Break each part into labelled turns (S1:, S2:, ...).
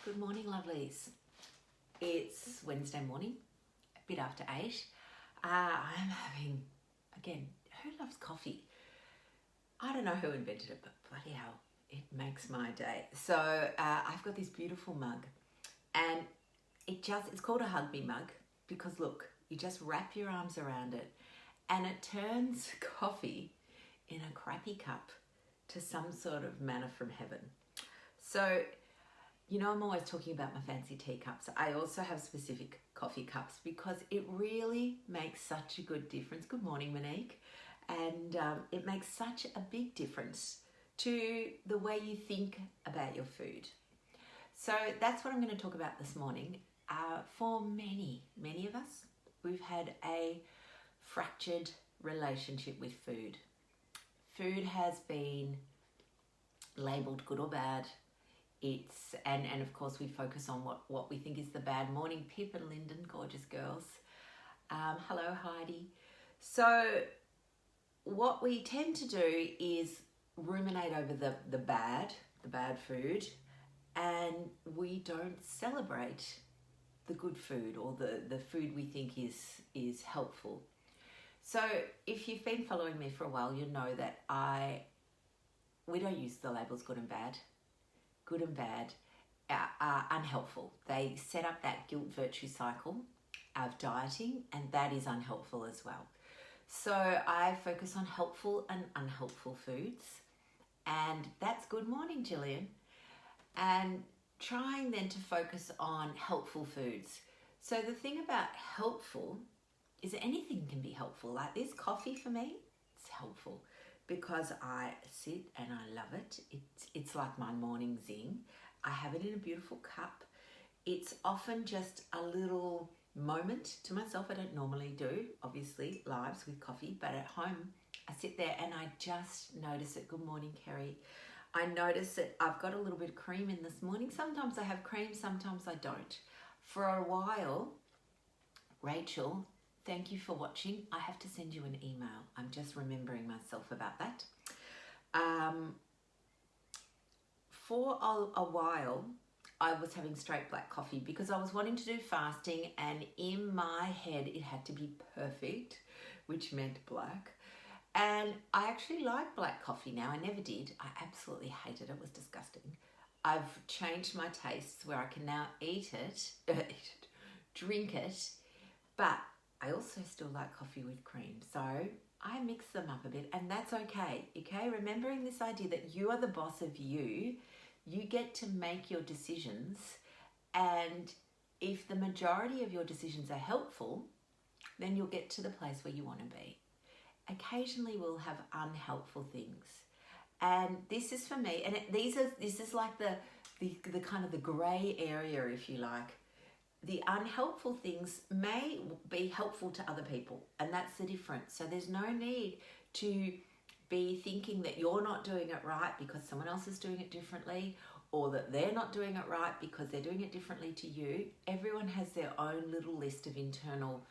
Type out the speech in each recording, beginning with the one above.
S1: Good morning, lovelies. It's Wednesday morning, a bit after 8. I'm having, again, who loves coffee? I don't know who invented it, but bloody hell, it makes my day. So I've got this beautiful mug, and it's called a Hug Me mug because look, you just wrap your arms around it and it turns coffee in a crappy cup to some sort of manna from heaven. So, you know, I'm always talking about my fancy teacups. I also have specific coffee cups because it really makes such a good difference. Good morning, Monique. And it makes such a big difference to the way you think about your food. So that's what I'm going to talk about this morning. For many of us, we've had a fractured relationship with food. Food has been labelled good or bad. And of course we focus on what we think is the bad. Morning, Pip and Lyndon, gorgeous girls. Hello, Heidi. So what we tend to do is ruminate over the bad food, and we don't celebrate the good food or the food we think is helpful. So if you've been following me for a while, you know that we don't use the labels good and bad. Good and bad are unhelpful. They set up that guilt-virtue cycle of dieting, and that is unhelpful as well. So I focus on helpful and unhelpful foods, and that's good morning, Gillian. And trying then to focus on helpful foods. So the thing about helpful is that anything can be helpful. Like this coffee for me, it's helpful because I sit and I love it. It's like my morning zing. I have it in a beautiful cup. It's often just a little moment to myself. I don't normally do, obviously, lives with coffee, but at home, I sit there and I just notice it. Good morning, Kerry. I notice that I've got a little bit of cream in this morning. Sometimes I have cream, sometimes I don't. For a while, Rachel, thank you for watching. I have to send you an email. I'm just remembering myself about that. For a while, I was having straight black coffee because I was wanting to do fasting, and in my head, it had to be perfect, which meant black. And I actually like black coffee now. I never did. I absolutely hated it. It was disgusting. I've changed my tastes where I can now drink it, but I also still like coffee with cream. So I mix them up a bit, and that's okay. Okay, remembering this idea that you are the boss of you. You get to make your decisions, and if the majority of your decisions are helpful, then you'll get to the place where you want to be. Occasionally we'll have unhelpful things, and this is for me, and this is like the kind of the grey area, if you like. The unhelpful things may be helpful to other people, and that's the difference. So there's no need to be thinking that you're not doing it right because someone else is doing it differently, or that they're not doing it right because they're doing it differently to you. Everyone has their own little list of internal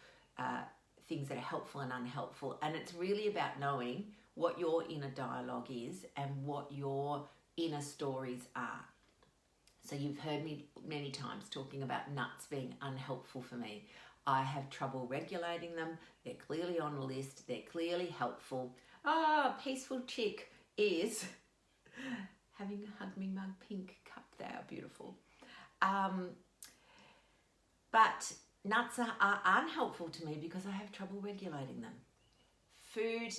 S1: things that are helpful and unhelpful, and it's really about knowing what your inner dialogue is and what your inner stories are. So you've heard me many times talking about nuts being unhelpful for me. I have trouble regulating them. They're clearly on a list. They're clearly helpful. Peaceful Chick is having a Hug Me mug pink cup. They are beautiful. But nuts are unhelpful to me because I have trouble regulating them. Food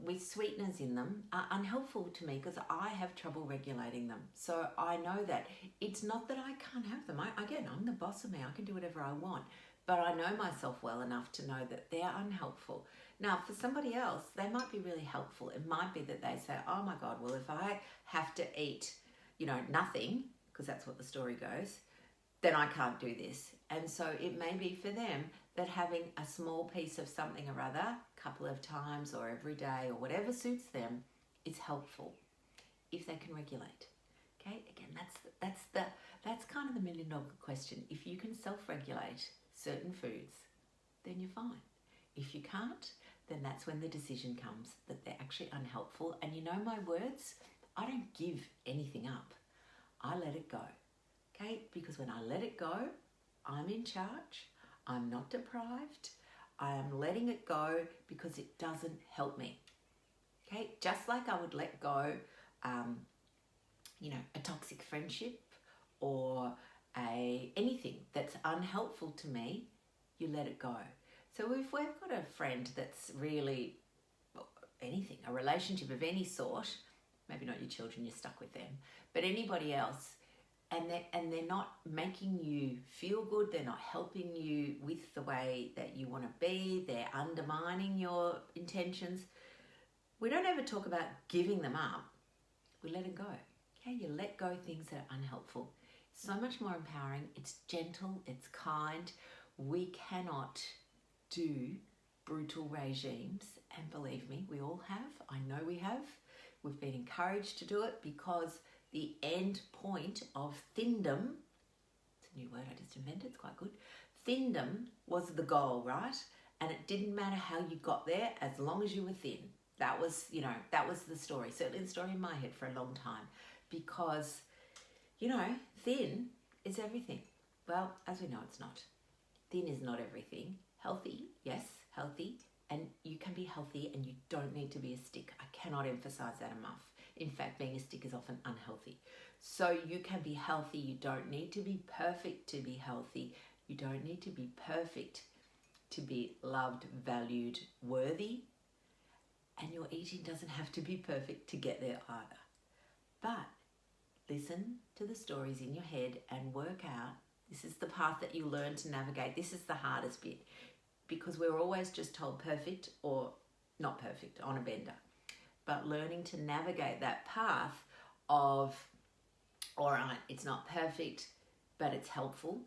S1: with sweeteners in them are unhelpful to me because I have trouble regulating them. So I know that it's not that I can't have them. I'm the boss of me. I can do whatever I want. But I know myself well enough to know that they're unhelpful. Now, for somebody else, they might be really helpful. It might be that they say, oh my God, well, if I have to eat, nothing, because that's what the story goes, then I can't do this. And so it may be for them that having a small piece of something or other, a couple of times or every day or whatever suits them, is helpful if they can regulate. Okay, again, that's kind of the $1 million question. If you can self-regulate certain foods, then you're fine. If you can't, then that's when the decision comes that they're actually unhelpful. And you know my words, I don't give anything up. I let it go. okay? Because when I let it go, I'm in charge. I'm not deprived. I am letting it go because it doesn't help me, okay? Just like I would let go, a toxic friendship or anything that's unhelpful to me, you let it go. So if we've got a friend that's really anything, a relationship of any sort, maybe not your children, you're stuck with them, but anybody else, and they're not making you feel good, they're not helping you with the way that you want to be, they're undermining your intentions, we don't ever talk about giving them up. We let it go. Okay, you let go things that are unhelpful. It's so much more empowering. It's gentle. It's kind. We cannot do brutal regimes, and believe me, we all have. I know we have. We've been encouraged to do it because the end point of Thindum, it's a new word I just invented, it's quite good. Thindum was the goal, right? And it didn't matter how you got there as long as you were thin. That was the story, certainly the story in my head for a long time, because, thin is everything. Well, as we know, it's not. Thin is not everything. Healthy, yes, healthy, and you can be healthy and you don't need to be a stick. I cannot emphasize that enough. In fact, being a stick is often unhealthy. So you can be healthy. You don't need to be perfect to be healthy. You don't need to be perfect to be loved, valued, worthy. And your eating doesn't have to be perfect to get there either. But listen to the stories in your head and work out. This is the path that you learn to navigate. This is the hardest bit, because we're always just told perfect or not perfect on a bender. But learning to navigate that path of, all right, it's not perfect, but it's helpful.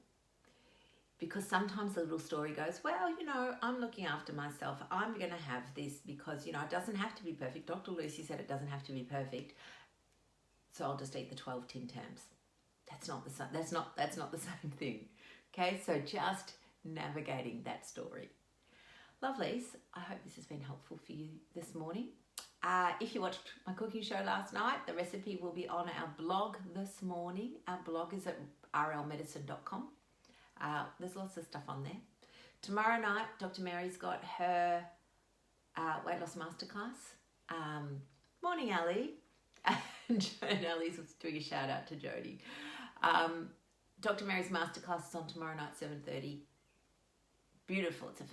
S1: Because sometimes the little story goes, well, I'm looking after myself. I'm going to have this because, it doesn't have to be perfect. Dr. Lucy said it doesn't have to be perfect. So I'll just eat the 12 Tim Tams. That's not the same thing. Okay, so just navigating that story. Lovelies, I hope this has been helpful for you this morning. If you watched my cooking show last night, the recipe will be on our blog this morning. Our blog is at rlmedicine.com. There's lots of stuff on there. Tomorrow night, Dr. Mary's got her weight loss masterclass. Morning, Ali. And Ali's doing a shout out to Jodie. Dr. Mary's masterclass is on tomorrow night, 7:30. Beautiful. It's a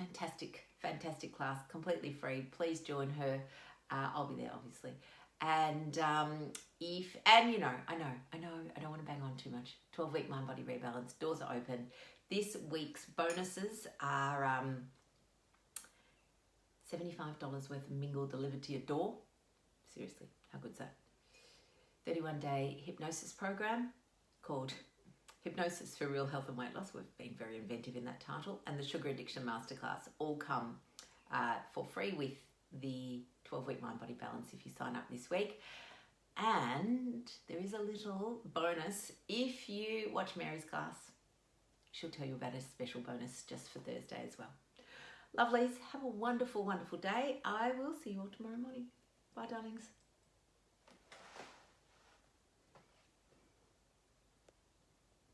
S1: fantastic class, completely free. Please join her. I'll be there, obviously. And I know, I don't want to bang on too much. 12-week mind body rebalance, doors are open. This week's bonuses are $75 worth of Mingle delivered to your door. Seriously, how good's that? 31-day hypnosis program called Hypnosis for Real Health and Weight Loss. We've been very inventive in that title. And the Sugar Addiction Masterclass all come for free with the 12-week mind body balance if you sign up this week. And there is a little bonus if you watch Mary's class. She'll tell you about a special bonus just for Thursday as well. Lovelies, have a wonderful day. I will see you all tomorrow morning. Bye, darlings.